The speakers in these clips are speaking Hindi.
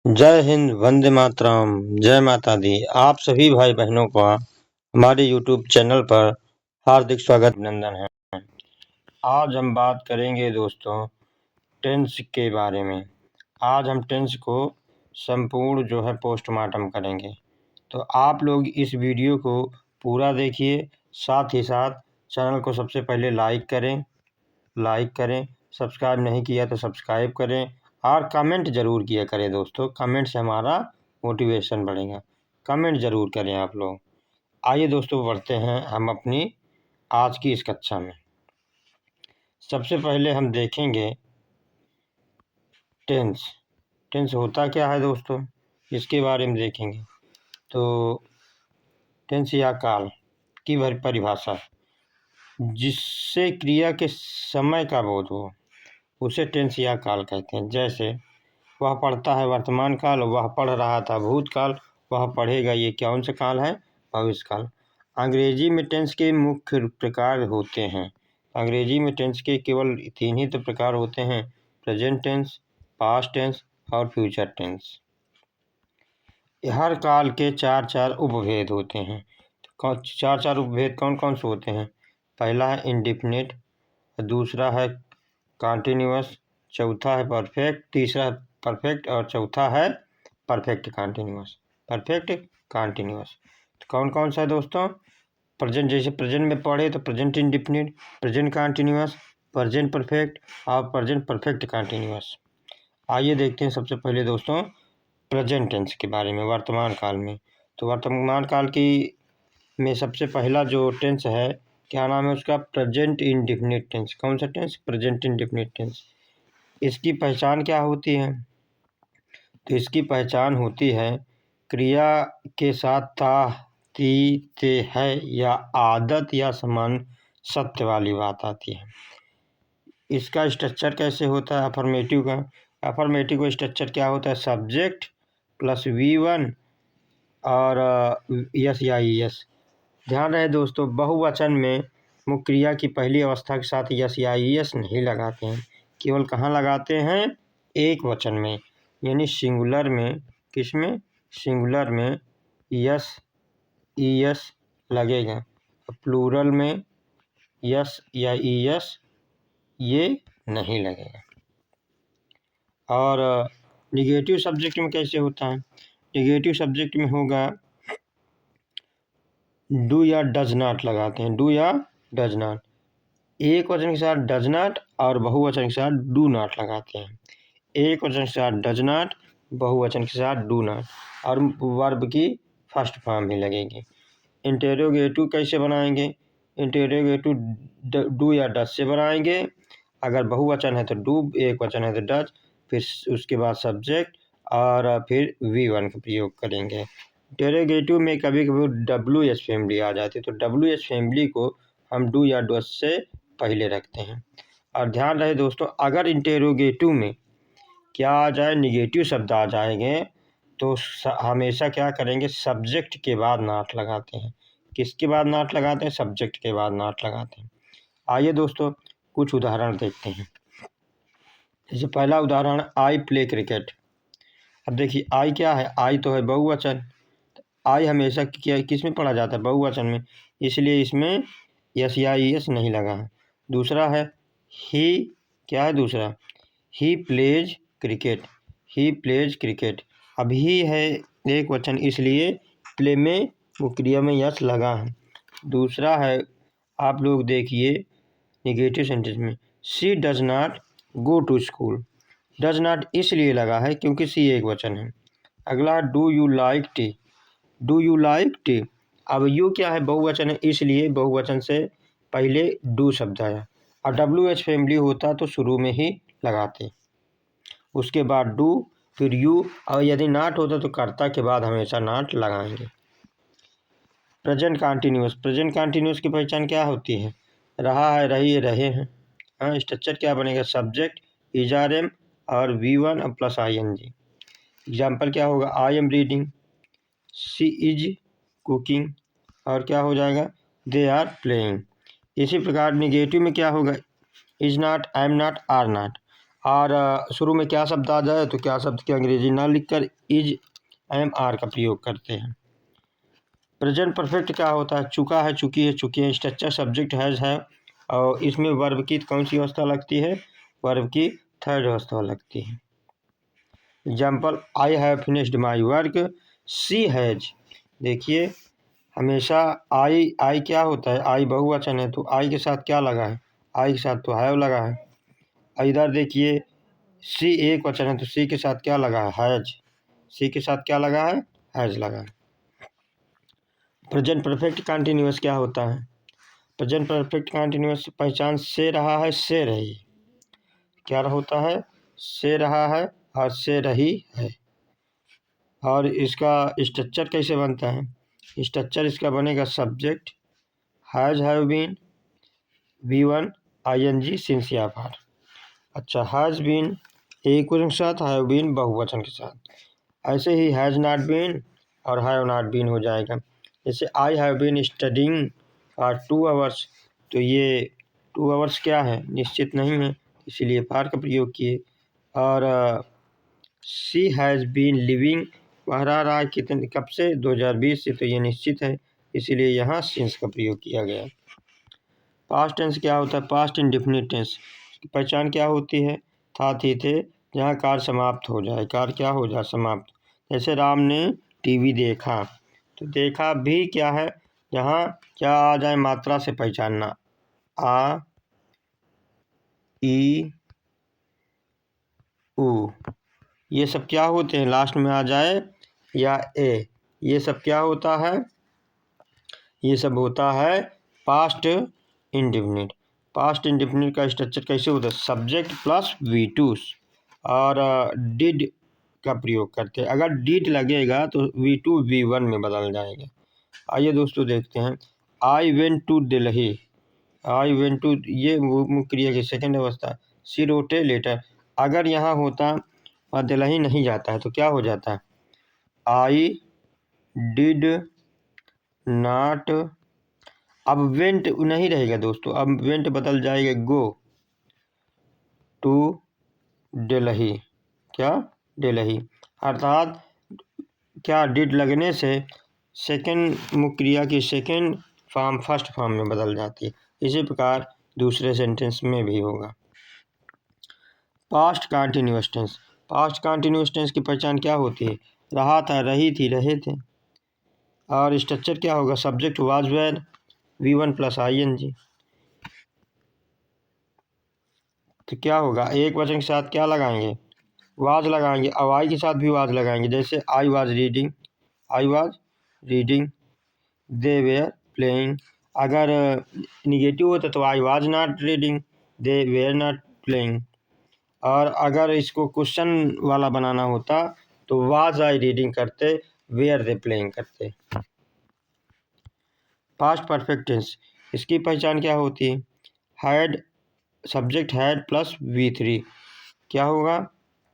जय हिंद, वंदे मातरम, जय माता दी। आप सभी भाई बहनों का हमारे यूट्यूब चैनल पर हार्दिक स्वागत अभिनंदन है। आज हम बात करेंगे दोस्तों टेंस के बारे में। आज हम टेंस को संपूर्ण जो है पोस्टमार्टम करेंगे। तो आप लोग इस वीडियो को पूरा देखिए, साथ ही साथ चैनल को सबसे पहले लाइक करें, सब्सक्राइब नहीं किया तो सब्सक्राइब करें और कमेंट ज़रूर किया करें दोस्तों। कमेंट से हमारा मोटिवेशन बढ़ेगा। कमेंट ज़रूर करें आप लोग। आइए दोस्तों बढ़ते हैं हम अपनी आज की इस कक्षा में। सबसे पहले हम देखेंगे टेंस। टेंस होता क्या है दोस्तों, इसके बारे में देखेंगे। तो टेंस या काल की परिभाषा, जिससे क्रिया के समय का बोध हो उसे टेंस या काल कहते हैं। जैसे वह पढ़ता है वर्तमान काल, वह पढ़ रहा था भूतकाल, वह पढ़ेगा, ये कौन सा काल है? भविष्य काल। अंग्रेजी में टेंस के मुख्य प्रकार होते हैं। अंग्रेजी में टेंस के केवल 3 ही तो प्रकार होते हैं: प्रेजेंट टेंस, पास्ट टेंस और फ्यूचर टेंस। हर काल के 4 उपभेद होते हैं। 4 उपभेद कौन कौन से होते हैं? पहला है इंडेफिनिट, दूसरा है कॉन्टिन्यूअस, चौथा है परफेक्ट, तीसरा है परफेक्ट और चौथा है परफेक्ट कॉन्टिन्यूअस। तो कौन कौन सा है दोस्तों? प्रेजेंट, जैसे प्रेजेंट में पढ़े तो present indefinite, present continuous, present perfect और प्रेजेंट परफेक्ट कॉन्टिन्यूअस। आइए देखते हैं सबसे पहले दोस्तों प्रेजेंट टेंस के बारे में, वर्तमान काल में। तो वर्तमान काल की में सबसे पहला जो टेंस है, क्या नाम है उसका? Present indefinite tense. कौन सा टेंस? Present indefinite tense. इसकी पहचान क्या होती है? तो इसकी पहचान होती है क्रिया के साथ ता, ती, ते, है या आदत या समान सत्य वाली बात आती है। इसका स्ट्रक्चर कैसे होता है अफर्मेटिव का? अफर्मेटिव का स्ट्रक्चर क्या होता है? सब्जेक्ट प्लस V1 और यस या ईएस। ध्यान रहे दोस्तों, बहुवचन में मुख्य क्रिया की पहली अवस्था के साथ यस या ईएस नहीं लगाते हैं, केवल कहाँ लगाते हैं? एक वचन में, यानी सिंगुलर में। किसमें? सिंगुलर में यस ईएस लगेगा, प्लूरल में यस या ईएस ये नहीं लगेगा। और निगेटिव सब्जेक्ट में कैसे होता है? निगेटिव सब्जेक्ट में होगा डू या डज नॉट लगाते हैं, डू या डज नॉट। एक वचन के साथ डज नॉट और बहुवचन के साथ डू नॉट लगाते हैं। एक वचन के साथ डज नॉट, बहुवचन के साथ डू नॉट, और वर्ब की फर्स्ट फॉर्म ही लगेगी। इंटेरोगेटिव कैसे बनाएंगे? इंटेरोगेटिव डू या डज से बनाएंगे। अगर बहुवचन है तो डू, एक वचन है तो डज, फिर उसके बाद सब्जेक्ट और फिर V1 का प्रयोग करेंगे। इंटेरोगेटिव में कभी कभी WH फैमिली आ जाती है, तो WH फैमिली को हम डू या डज से पहले रखते हैं। और ध्यान रहे दोस्तों, अगर इंटेरोगेटिव में क्या आ जाए, निगेटिव शब्द आ जाएंगे, तो हमेशा क्या करेंगे? सब्जेक्ट के बाद नॉट लगाते हैं। किसके बाद नॉट लगाते हैं? सब्जेक्ट के बाद नॉट लगाते हैं। आइए दोस्तों कुछ उदाहरण देखते हैं। जैसे पहला उदाहरण, आई प्ले क्रिकेट। अब देखिए आई क्या है? आई तो है बहुवचन। आई हमेशा क्या किस में पढ़ा जाता है? बहुवचन में, इसलिए इसमें यस या ईएस नहीं लगा है। दूसरा है ही, क्या है दूसरा? He plays cricket, he plays cricket. अब ही है एक वचन, इसलिए प्ले में वो क्रिया में यस लगा है। दूसरा है, आप लोग देखिए निगेटिव सेंटेंस में, she does not go to school. Does not इसलिए लगा है क्योंकि सी एक वचन है। अगला, do you like tea, do you like tea. अब यू क्या है? बहुवचन है, इसलिए बहुवचन से पहले डू शब्द आया, और WH फैमिली होता तो शुरू में ही लगाते, उसके बाद डू, फिर यू, और यदि नॉट होता तो कर्ता के बाद हमेशा नॉट लगाएंगे। प्रेजेंट कॉन्टिन्यूअस, प्रेजेंट कॉन्टिन्यूअस की पहचान क्या होती है? रहा है, रही है, रहे हैं। हाँ, स्ट्रक्चर क्या बनेगा? सब्जेक्ट इजRM और V1 प्लस ING। एग्जाम्पल क्या होगा? I am reading, she is cooking, और क्या हो जाएगा? They are playing. इसी प्रकार निगेटिव में क्या होगा? Is not, I am not, are not. और शुरू में क्या शब्द आ जाए तो क्या शब्द की अंग्रेजी ना लिखकर इज एम आर का प्रयोग करते हैं। प्रेजेंट परफेक्ट क्या होता है? चुका है, चुकी है, चुके हैं। स्ट्रक्चर सब्जेक्ट हैज़ है और इसमें वर्ब की कौन सी अवस्था लगती है? वर्ब की थर्ड अवस्था लगती है। Example, I have finished my work, she has. देखिए हमेशा आई क्या होता है? आई बहुवचन है तो आई के साथ क्या लगा है? आई के साथ तो हैव लगा है। इधर देखिए सी एक वचन है तो सी के साथ क्या लगा है? हैज। सी के साथ क्या लगा है? हैज लगा है। प्रेजेंट परफेक्ट कंटिन्यूअस क्या होता है? प्रेजेंट परफेक्ट कंटिन्यूअस पहचान से रहा है, से रही। क्या होता है? से रहा है और से रही है। और इसका स्ट्रक्चर कैसे बनता है? स्ट्रक्चर इसका बनेगा subject has have been V1 ING since या फार। अच्छा, हैज़ बीन एक वचन के साथ, हैव बीन बहुवचन के साथ। ऐसे ही हैज़ नॉट बीन और हैव नॉट बीन हो जाएगा। जैसे I have been studying for 2 hours, तो ये 2 आवर्स क्या है? निश्चित नहीं है, इसीलिए फार का प्रयोग किए। और सी हैज़ बीन लिविंग, वह रह रहा है कितने कब से? 2020 से, तो ये निश्चित है, इसीलिए यहाँ सिंस का प्रयोग किया गया। पास्ट टेंस क्या होता है? पास्ट इंडेफिनिट टेंस की पहचान क्या होती है? था, थी, थे, जहाँ कार्य समाप्त हो जाए, कार्य क्या हो जाए? समाप्त। जैसे राम ने टीवी देखा, तो देखा भी क्या है? यहाँ क्या आ जाए? मात्रा से पहचानना, आ, ई, उ, ये सब क्या होते हैं? लास्ट में आ जाए या ए, ये सब क्या होता है? ये सब होता है पास्ट इंडेफिनिट। पास्ट इंडेफिनिट का स्ट्रक्चर कैसे होता है? सब्जेक्ट प्लस V2 और डिड का प्रयोग करते हैं। अगर डिड लगेगा तो V2 V1 में बदल जाएगा। आइए दोस्तों देखते हैं। I went to Delhi, I went to, ये मुख्य क्रिया की सेकेंड अवस्था। सी रोट ए लेटर, अगर यहाँ होता और दिल्ली नहीं जाता है तो क्या हो जाता है? आई डिड नॉट, अब वेंट नहीं रहेगा दोस्तों, अब वेंट बदल जाएगा गो टू दिल्ली, क्या? दिल्ली। अर्थात क्या डिड लगने से सेकंड मुख्य क्रिया की सेकंड फॉर्म फर्स्ट फॉर्म में बदल जाती है। इसी प्रकार दूसरे सेंटेंस में भी होगा। Past continuous tense, past continuous tense की पहचान क्या होती है? रहा था, रही थी, रहे थे। और स्ट्रक्चर क्या होगा? Subject was were V1 plus ING, तो क्या होगा? एक वचन के साथ क्या लगाएंगे? वाज लगाएंगे। अब आई के साथ भी वाज लगाएंगे। जैसे I was reading, I was reading, they were playing. अगर निगेटिव होता तो I was not reading, they were not playing. और अगर इसको क्वेश्चन वाला बनाना होता तो वाज आई रीडिंग करते, वेयर दे प्लेइंग करते। पास्ट परफेक्ट टेंस, इसकी पहचान क्या होती है? Had, subject had plus V3, क्या होगा?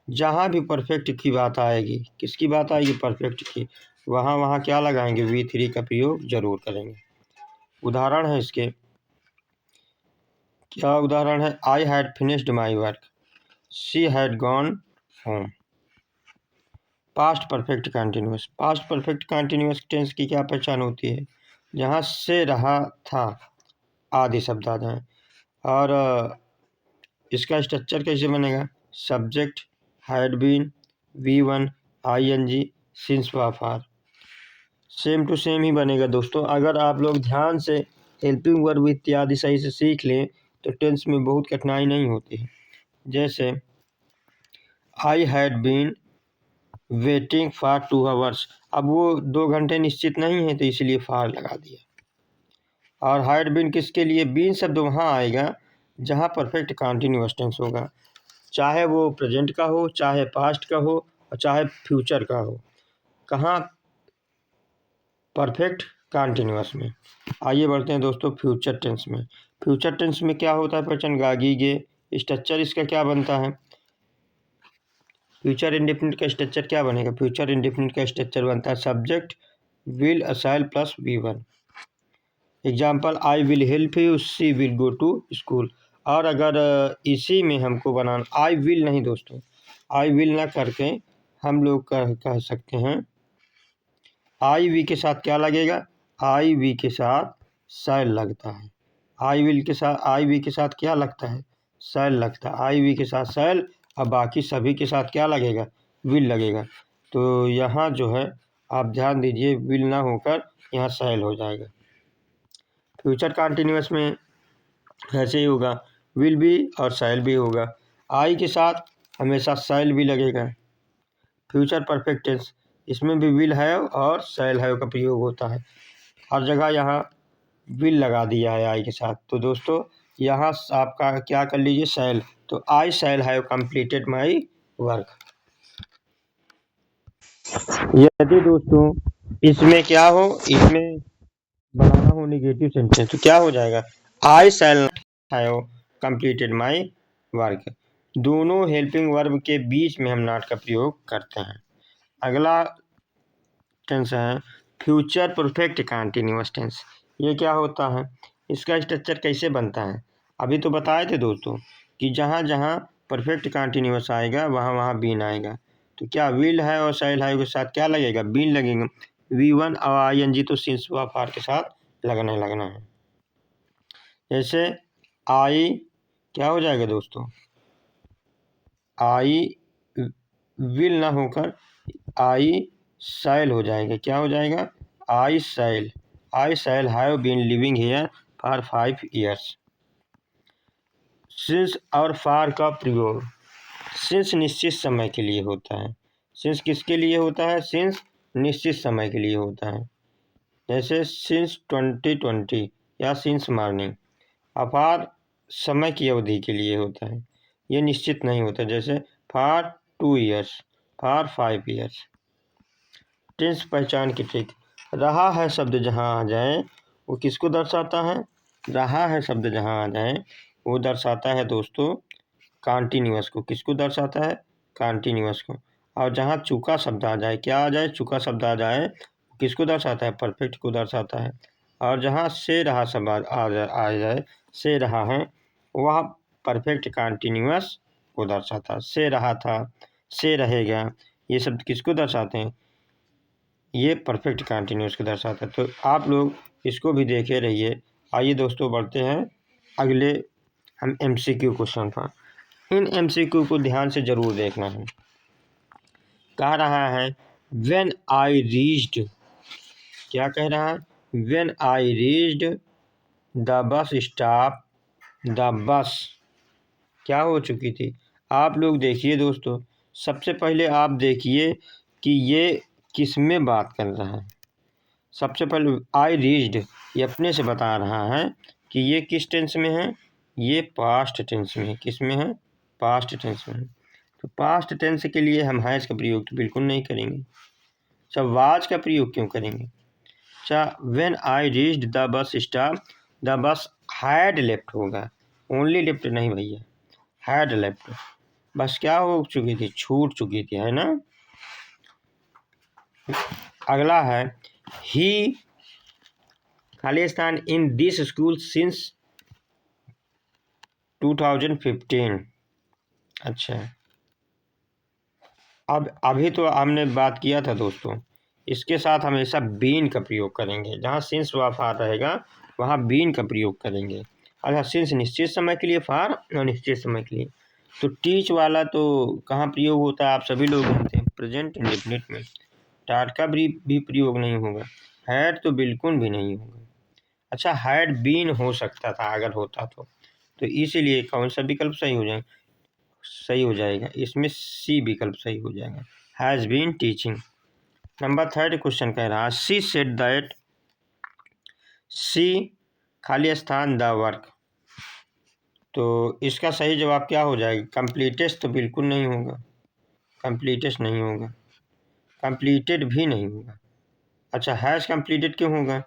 जहाँ भी परफेक्ट की बात आएगी, किसकी बात आएगी? परफेक्ट की, वहाँ क्या लगाएंगे? V3 का प्रयोग जरूर करेंगे। उदाहरण है इसके, क्या उदाहरण है? I had finished my work, she had gone home. Past perfect continuous, past perfect continuous tense की क्या पहचान होती है? जहाँ से रहा था आदि शब्द आ जाए। और इसका स्ट्रक्चर कैसे बनेगा? Subject had been V1 ING since व फार। सेम टू सेम ही बनेगा दोस्तों। अगर आप लोग ध्यान से हेल्पिंग वर्ब इत्यादि सही से सीख लें तो टेंस में बहुत कठिनाई नहीं होती है। जैसे I had been waiting for 2 hours, अब वो 2 घंटे निश्चित नहीं है तो इसलिए फार लगा दिया। और हैड बीन किसके लिए? बीन शब्द वहाँ आएगा जहाँ परफेक्ट कंटिन्यूअस टेंस होगा, चाहे वो प्रेजेंट का हो, चाहे पास्ट का हो और चाहे फ्यूचर का हो। कहाँ? परफेक्ट कंटिन्यूअस में। आइए बढ़ते हैं दोस्तों फ्यूचर टेंस में। फ्यूचर टेंस में क्या होता है? पहचान गागीगे। स्ट्रक्चर इसका क्या बनता है? फ्यूचर इंडेफिनिट का स्ट्रक्चर क्या बनेगा? फ्यूचर इंडेफिनिट का स्ट्रक्चर बनता है सब्जेक्ट विल असाइल plus V1। Example, I will help you, she will go to school. और अगर इसी में हमको बनाना आई विल नहीं दोस्तों, आई विल ना करके हम लोग कह सकते हैं आई वी के साथ क्या लगेगा, आई वी के साथ शैल लगता है। आई वी के साथ क्या लगता है, शैल लगता है। आई वी के साथ शैल और बाकी सभी के साथ क्या लगेगा, विल लगेगा। तो यहाँ जो है आप ध्यान दीजिए, विल ना होकर यहाँ शैल हो जाएगा। फ्यूचर कंटिन्यूअस में ऐसे ही होगा, विल भी और शैल भी होगा। आई के साथ हमेशा शैल भी लगेगा। फ्यूचर परफेक्ट टेंस, इसमें भी विल हैव और शैल हैव का प्रयोग होता है। हर जगह यहाँ विल लगा दिया है आई के साथ। तो दोस्तों यहाँ आपका क्या कर लीजिए, शैल। तो I shall have completed my work. यदि दोस्तों इसमें क्या हो, इसमें बनाना हो नेगेटिव सेंटेंस, तो क्या हो जाएगा, I shall have completed my work. दोनों हेल्पिंग वर्ब के बीच में हम नॉट का प्रयोग करते हैं। अगला टेंस है फ्यूचर परफेक्ट कंटिन्यूअस टेंस। ये क्या होता है, इसका स्ट्रक्चर कैसे बनता है, अभी तो बताए थे दोस्तों कि जहाँ जहाँ परफेक्ट कंटिन्यूअस आएगा वहाँ वहाँ बीन आएगा। तो क्या विल है और शैल है के साथ क्या लगेगा, बीन लगेगा। V1 और ING तो सिंस व फॉर के साथ लगना है। जैसे आई क्या हो जाएगा दोस्तों, आई विल ना होकर आई शैल हो जाएगा। क्या हो जाएगा, I shall have been living here for 5 years। Since और फॉर का प्रयोग, सिंस निश्चित समय के लिए होता है। सिंस किसके लिए होता है, सिंस निश्चित समय के लिए होता है। जैसे सिंस 2020 या सिंस मॉर्निंग। अफार समय की अवधि के लिए होता है, ये निश्चित नहीं होता। जैसे for 2 years, for 5 years। Tense पहचान की ट्रिक, रहा है शब्द जहाँ आ जाए वो किसको दर्शाता है, रहा है शब्द जहाँ आ जाए वो दर्शाता है दोस्तों कॉन्टिन्यूअस को। किसको दर्शाता है, कॉन्टिन्यूअस को। और जहाँ चूका शब्द आ जाए, क्या आ जाए, चूका शब्द आ जाए, किसको दर्शाता है, परफेक्ट को दर्शाता है। और जहाँ से रहा शब्द आ जाए, से रहा है, वह परफेक्ट कॉन्टिन्यूअस को दर्शाता है। से रहा था, से रहेगा, ये शब्द किसको दर्शाते हैं, ये परफेक्ट कंटिन्यूअस को दर्शाता है। तो आप लोग इसको भी देखे रहिए। आइए दोस्तों बढ़ते हैं अगले हम MCQ क्वेश्चन पर। इन MCQ को ध्यान से जरूर देखना है। कह रहा है व्हेन आई रीच्ड, क्या कह रहा है, when I reached the bus stop, the bus क्या हो चुकी थी। आप लोग देखिए दोस्तों, सबसे पहले आप देखिए कि ये किस में बात कर रहा है। सबसे पहले आई रीच्ड, ये अपने से बता रहा है कि ये किस टेंस में है, ये पास्ट टेंस में है। किस में है, पास्ट टेंस में है। तो पास्ट टेंस के लिए हम हैज का प्रयोग तो बिल्कुल नहीं करेंगे। अच्छा वाज का प्रयोग क्यों करेंगे। अच्छा when I reached the bus stop, the bus had left होगा, ओनली लेफ्ट नहीं भैया, हैड लेफ्ट। बस क्या हो चुकी थी, छूट चुकी थी, है ना। अगला है ही खाली स्थान इन दिस स्कूल सिंस 2015। अच्छा अब अभी तो हमने बात किया था दोस्तों, इसके साथ हमेशा बीन का प्रयोग करेंगे। जहाँ सिंस व फार रहेगा वहाँ बीन का प्रयोग करेंगे। अच्छा सिंस निश्चित समय के लिए, फार अनिश्चित समय के लिए। तो टीच वाला तो कहाँ प्रयोग होता है, आप सभी लोग जानते हैं, प्रेजेंट इंडेफिनिट में। टाट का भी प्रयोग नहीं होगा, हैड तो बिल्कुल भी नहीं होगा। अच्छा हैड बीन हो सकता था अगर होता तो इसीलिए कौन सा विकल्प सही हो जाएगा, इसमें सी विकल्प सही हो जाएगा, has been teaching. Number 3 question कह रहा है सी सेड दैट, सी खाली स्थान द वर्क। तो इसका सही जवाब क्या हो जाएगा, कंप्लीटेस्ट तो बिल्कुल नहीं होगा, कंप्लीटेस्ट नहीं होगा, कंप्लीटेड भी नहीं होगा। अच्छा हैज़ कंप्लीटेड क्यों होगा,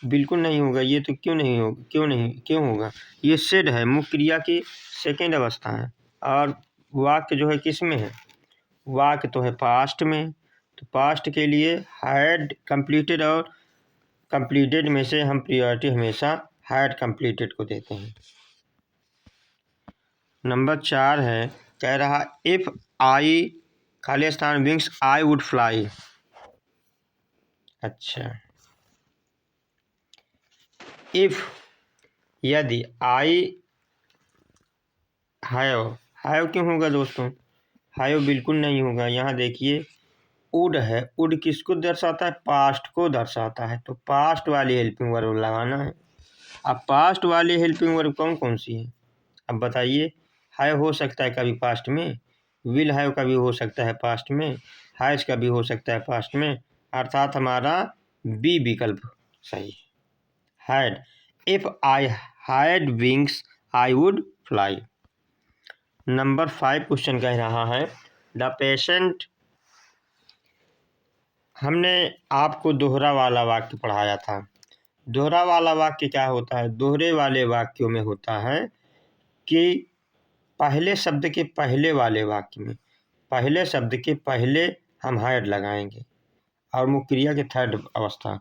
बिल्कुल नहीं होगा। ये तो क्यों होगा, ये सेड है, मुख्य क्रिया की सेकेंड अवस्था है। और वाक्य जो है किस में है, वाक्य तो है पास्ट में। तो पास्ट के लिए हैड कंप्लीटेड और कंप्लीटेड में से हम प्रायोरिटी हमेशा हैड कंप्लीटेड को देते हैं। नंबर 4 है, कह रहा इफ आई खाली स्थान विंग्स आई वुड फ्लाई। अच्छा, इफ यदि आई हैव क्यों होगा दोस्तों? हैव बिल्कुल नहीं होगा। यहाँ देखिए वुड है, वुड किसको दर्शाता है? पास्ट को दर्शाता है, तो पास्ट वाली हेल्पिंग वर्ब लगाना है। अब पास्ट वाली हेल्पिंग वर्ब कौन कौन सी है अब बताइए। हैव हो सकता है कभी पास्ट में, विल हैव कभी हो सकता है पास्ट में, हैज कभी हो सकता है पास्ट में, अर्थात हमारा बी विकल्प सही had. If I had wings I would fly. Number 5 question कह रहा है द पेशेंट। हमने आपको दोहरा वाला वाक्य पढ़ाया था। दोहरा वाला वाक्य क्या होता है? दोहरे वाले वाक्यों में होता है कि पहले शब्द के पहले वाले वाक्य में पहले शब्द के पहले हम हैड लगाएंगे और मुख्य क्रिया के थर्ड अवस्था,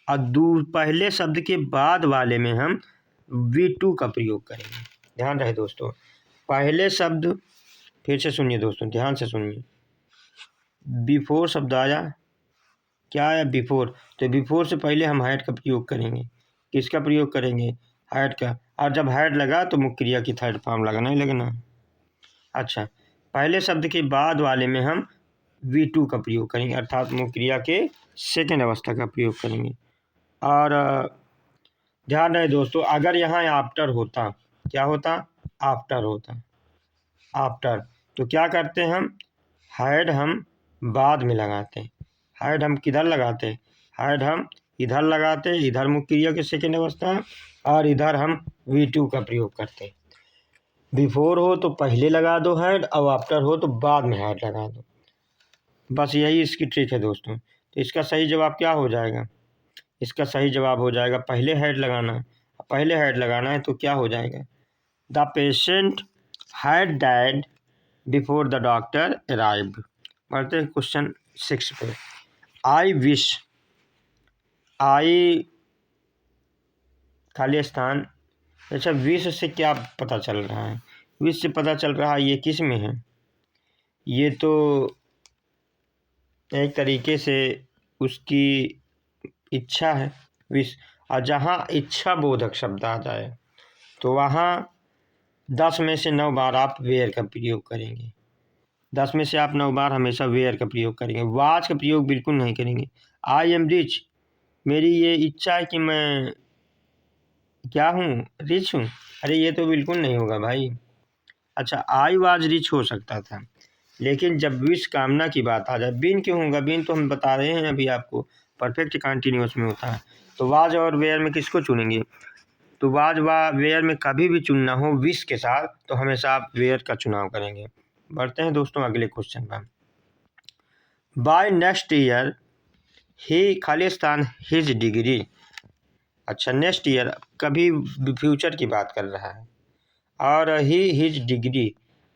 और पहले शब्द के बाद वाले में हम V2 का प्रयोग करेंगे। ध्यान रहे दोस्तों, पहले शब्द, फिर से सुनिए दोस्तों, ध्यान से सुनिए। बिफोर शब्द आया, क्या आया? बिफोर। तो बिफोर से पहले हम हैड का प्रयोग करेंगे। किसका प्रयोग करेंगे? हैड का। और जब हैड लगा तो मुख्य क्रिया की थर्ड फॉर्म लगना ही लगना। अच्छा, पहले शब्द के बाद वाले में हम V2 का प्रयोग करेंगे, अर्थात मुख्य क्रिया के सेकेंड अवस्था का प्रयोग करेंगे। और ध्यान रहे दोस्तों, अगर यहाँ आफ्टर होता, क्या होता? आफ्टर होता। आफ्टर तो क्या करते हैं हम? हैड हम बाद में लगाते हैं। हैड हम किधर लगाते हैं? हैड हम इधर लगाते हैं, इधर मुख्य क्रिया के सेकेंड अवस्था, और इधर हम V2 का प्रयोग करते हैं। बिफोर हो तो पहले लगा दो हैड, और आफ्टर हो तो बाद में हैड लगा दो। बस यही इसकी ट्रिक है दोस्तों। तो इसका सही जवाब क्या हो जाएगा? इसका सही जवाब हो जाएगा पहले हैड लगाना है। पहले हैड लगाना है तो क्या हो जाएगा? The patient had died before the doctor arrived. बढ़ते हैं क्वेश्चन 6 पे। आई विश, आई खाली स्थान। अच्छा, विश से क्या पता चल रहा है? विश से पता चल रहा है ये किस में है? ये तो एक तरीके से उसकी इच्छा है, विश। और जहाँ इच्छा बोधक शब्द आ जाए तो वहाँ 10 में से 9 बार आप वेयर का प्रयोग करेंगे। 10 में से आप 9 बार हमेशा वेयर का प्रयोग करेंगे, वाज का प्रयोग बिल्कुल नहीं करेंगे। आई एम रिच, मेरी ये इच्छा है कि मैं क्या हूँ? रिच हूँ। अरे ये तो बिल्कुल नहीं होगा भाई। अच्छा, आई वाज रिच हो सकता था, लेकिन जब विश कामना की बात आ जाए, बीन क्यों होगा? बीन तो हम बता रहे हैं अभी आपको, परफेक्ट कंटिन्यूअस में होता है। तो वाज और वेयर में किसको चुनेंगे? तो वाज वेयर में कभी भी चुनना हो विश के साथ तो हमेशा आप वेयर का चुनाव करेंगे। बढ़ते हैं दोस्तों अगले क्वेश्चन पर। बाय नेक्स्ट ईयर ही खाली स्थान हिज डिग्री। अच्छा, नेक्स्ट ईयर कभी फ्यूचर की बात कर रहा है, और ही हिज डिग्री,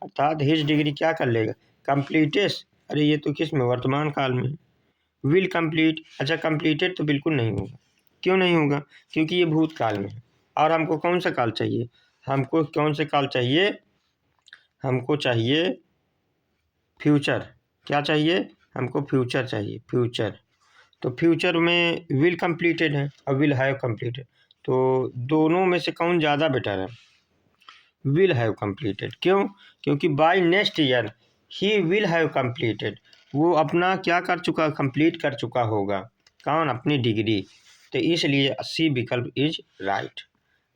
अर्थात हिज डिग्री क्या कर लेगा? कंप्लीटेस। अरे ये तो किस में? वर्तमान काल में। Will complete. अच्छा, कंप्लीटेड तो बिल्कुल नहीं होगा। क्यों नहीं होगा? क्योंकि ये भूतकाल में है। और हमको कौन सा काल चाहिए? हमको कौन से काल चाहिए? हमको चाहिए फ्यूचर। क्या चाहिए? हमको फ्यूचर चाहिए, फ्यूचर। तो फ्यूचर में विल कंप्लीटेड है और विल हैव कंप्लीटेड, तो दोनों में से कौन ज़्यादा बेटर है? Will have completed. क्यों? क्योंकि by next year he will have completed, वो अपना क्या कर चुका? कंप्लीट कर चुका होगा। कौन? अपनी डिग्री। तो इसलिए सी विकल्प इज राइट।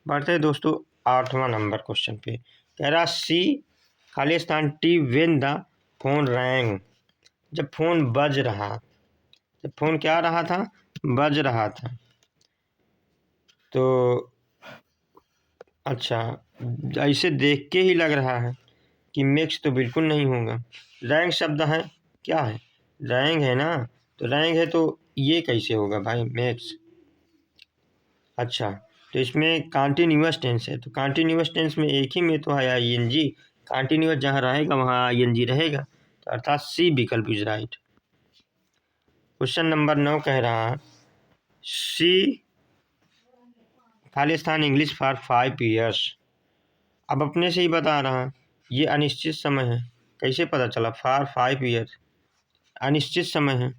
बढ़ते हैं दोस्तों 8वां नंबर क्वेश्चन पे। कह रहा सी खाली स्थान T when the phone wrong. जब फोन बज रहा, जब फोन क्या रहा था? बज रहा था। तो अच्छा, ऐसे देख के ही लग रहा है कि मिक्स तो बिल्कुल नहीं होगा। रैंक शब्द है, क्या है? रैंक है ना, तो रैंक है तो ये कैसे होगा भाई? मिक्स। अच्छा, तो इसमें कॉन्टिन्यूअस टेंस है, तो कॉन्टिन्यूअस टेंस में एक ही में तो है ING। कॉन्टिन्यूअस जहाँ रहेगा वहाँ ING रहेगा, तो अर्थात सी विकल्प इज राइट। क्वेश्चन नंबर 9 कह रहा है सी खाली स्थान इंग्लिश फॉर 5 years। अब अपने से ही बता रहा है ये अनिश्चित समय है, कैसे पता चला? फॉर 5 ईयर, अनिश्चित समय है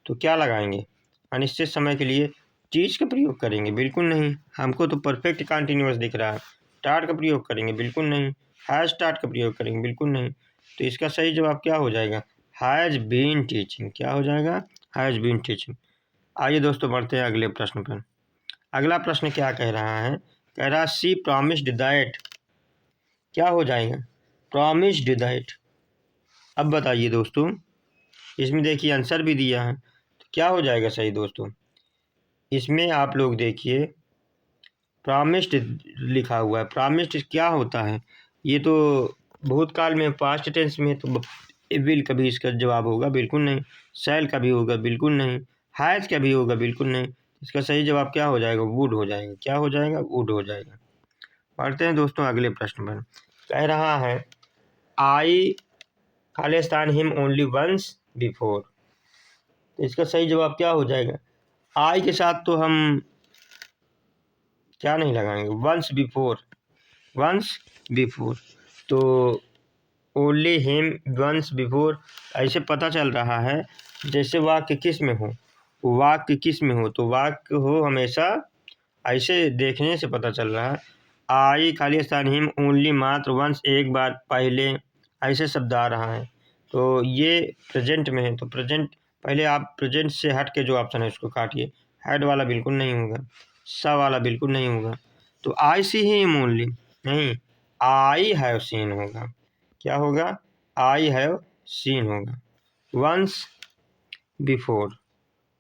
तो क्या लगाएंगे? अनिश्चित समय के लिए चीज़ का प्रयोग करेंगे? बिल्कुल नहीं, हमको तो परफेक्ट कंटिन्यूअस दिख रहा है। स्टार्ट का प्रयोग करेंगे? बिल्कुल नहीं। हैज़ स्टार्ट का प्रयोग करेंगे? बिल्कुल नहीं। तो इसका सही जवाब क्या हो जाएगा? Has been teaching. क्या हो जाएगा? Has been teaching. आइए दोस्तों बढ़ते हैं अगले प्रश्न पर। अगला प्रश्न क्या कह रहा है? कह रहा है शी प्रॉमिस्ड दैट। क्या हो जाएगा? Promised that. अब बताइए दोस्तों, इसमें देखिए आंसर भी दिया है, तो क्या हो जाएगा सही दोस्तों? इसमें आप लोग देखिए प्रॉमिस्ड लिखा हुआ है। प्रॉमिस्ड क्या होता है? ये तो भूतकाल में, पास्ट टेंस में, तो विल का भी इसका जवाब होगा? बिल्कुल नहीं। शैल का भी होगा? बिल्कुल नहीं। हैज़ का भी होगा? बिल्कुल नहीं। इसका सही जवाब क्या हो जाएगा? वुड हो जाएगा। क्या हो जाएगा? वुड हो जाएगा। पढ़ते हैं दोस्तों अगले प्रश्न पर। कह रहा है आई खालिस्तान हिम ओनली वंस बिफोर। तो इसका सही जवाब क्या हो जाएगा? आई के साथ तो हम क्या नहीं लगाएंगे? Once before. वंस बिफोर तो ओनली हिम वंस बिफोर, ऐसे पता चल रहा है जैसे वाक्य किस में हो। वाक्य किस में हो? तो वाक्य हो हमेशा, ऐसे देखने से पता चल रहा है। आई खालिस्तान हिम ओनली मात्र वंस, एक बार पहले, ऐसे शब्द आ रहा है। तो ये प्रेजेंट में है, तो प्रेजेंट, पहले आप प्रेजेंट से हट के जो ऑप्शन है उसको काटिए। हैड वाला बिल्कुल नहीं होगा, सा वाला बिल्कुल नहीं होगा। तो आई सी हिम ओनली नहीं, आई हैव सीन होगा। क्या होगा? आई हैव सीन होगा। Once before.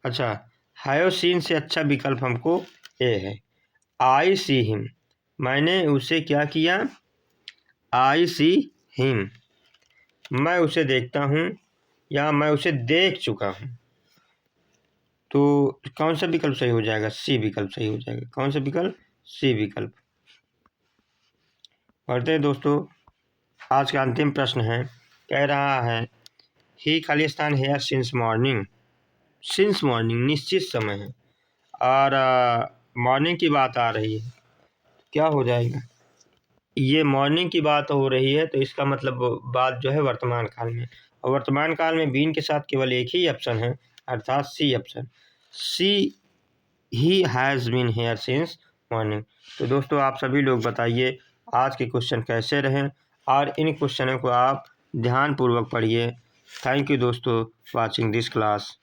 अच्छा, हैव सीन से अच्छा विकल्प हमको ए है। आई सी हिम, मैंने उसे क्या किया? आई सी हिम, मैं उसे देखता हूँ या मैं उसे देख चुका हूँ। तो कौन सा विकल्प सही हो जाएगा? सी विकल्प सही हो जाएगा। कौन सा विकल्प? सी विकल्प। पढ़ते हैं दोस्तों, आज का अंतिम प्रश्न है। कह रहा है ही खालिस्तान here since morning. Since morning निश्चित समय है और मॉर्निंग की बात आ रही है, क्या हो जाएगा? ये मॉर्निंग की बात हो रही है तो इसका मतलब बात जो है वर्तमान काल में, और वर्तमान काल में बीन के साथ केवल एक ही ऑप्शन है, अर्थात C option. C he has been here since morning. तो दोस्तों आप सभी लोग बताइए आज के क्वेश्चन कैसे रहे, और इन क्वेश्चनों को आप ध्यानपूर्वक पढ़िए। थैंक यू दोस्तों, वाचिंग दिस क्लास।